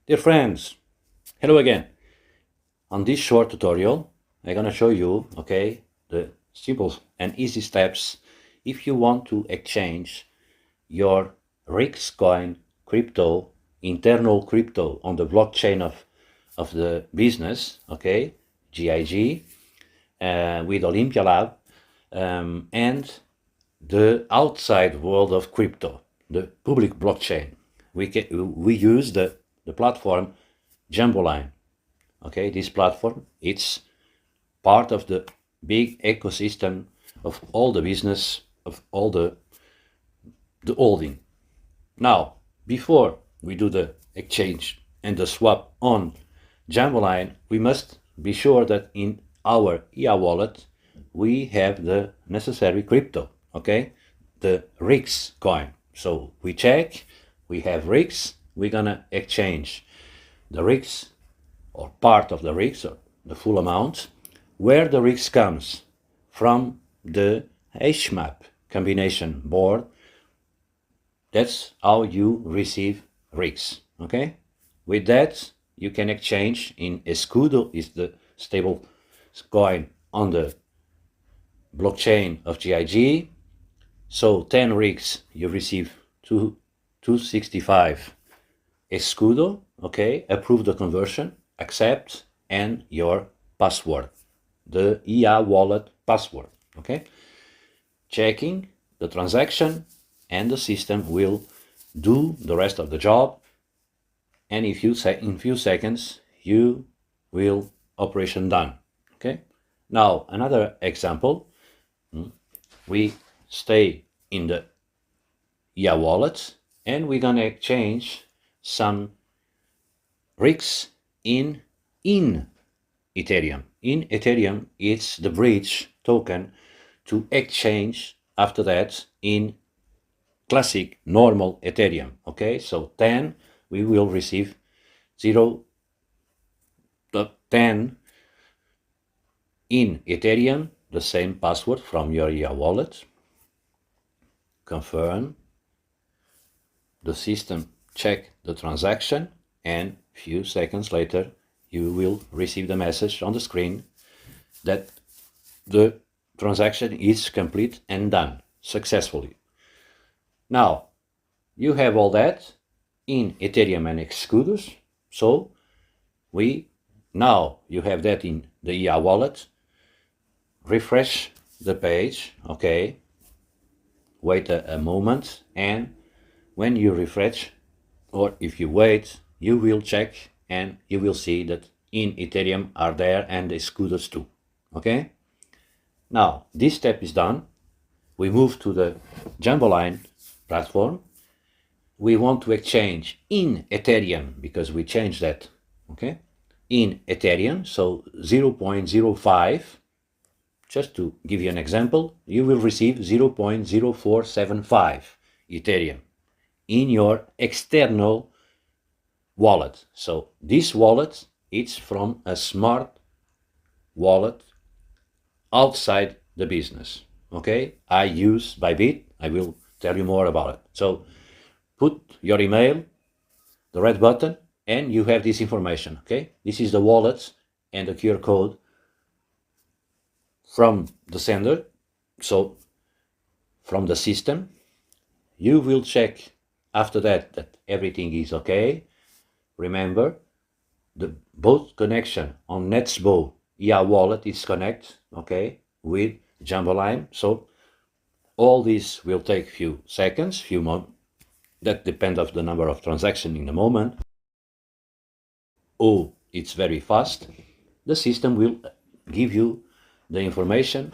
Dear friends, hello again. On this short tutorial, I'm gonna show you, okay, the simple and easy steps if you want to exchange your Reex Coin crypto, internal crypto on the blockchain of the business, okay, GIG, with Olympia-Lab, and the outside world of crypto, the public blockchain. We use the platform Jumboline. Okay, this platform, it's part of the big ecosystem of all the business, of all the holding. Now, before we do the exchange and the swap on Jumboline, we must be sure that in our EA wallet we have the necessary crypto, okay, the Reex coin. So we check, we have Reex, we're gonna exchange the Reex or part of the Reex or the full amount. Where the Reex comes from the HMAP combination board, that's how you receive Reex, okay? With that, you can exchange in Escudo, is the stable coin on the blockchain of GIG. So 10 Reex, you receive 265 Escudo, okay? Approve the conversion, accept, and your password, the EA wallet password, okay? Checking the transaction, and the system will do the rest of the job, and in few seconds you will operation done, okay? Now another example, we stay in the EA wallet and we're gonna exchange some Reex in Ethereum. In Ethereum, it's the bridge token to exchange after that in classic normal Ethereum, okay? So 10, we will receive 0.10 in Ethereum, the same password from your EA wallet. Confirm. The system check the transaction, and few seconds later you will receive the message on the screen that the transaction is complete and done successfully. Now you have all that in Ethereum and Escudos, so now you have that in the EA wallet. Refresh the page, okay, wait a moment, and when you refresh, or if you wait, you will check and you will see that in Ethereum are there and the Escudos too, okay? Now this step is done. We move to the Jumboline platform. We want to exchange in Ethereum because we changed that, okay? In Ethereum, so 0.05, just to give you an example, you will receive 0.0475 Ethereum in your external wallet. So this wallet, it's from a smart wallet outside the business, okay? I use Bybit, I will tell you more about it. So put your email, the red button, and you have this information, okay? This is the wallet and the QR code from the sender, so from the system. You will check after that everything is okay. Remember, the both connection on Netsbo EA wallet is connect, okay, with Jumboline. So all this will take few seconds, few moments. That depends of the number of transactions in the moment. Oh, it's very fast. The system will give you the information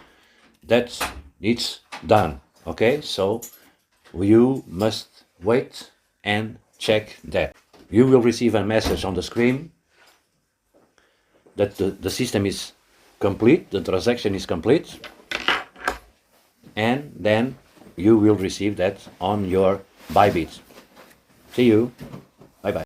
that it's done, okay? So you must wait and check that. You will receive a message on the screen that the system is complete, the transaction is complete, and then you will receive that on your Bybit. See you.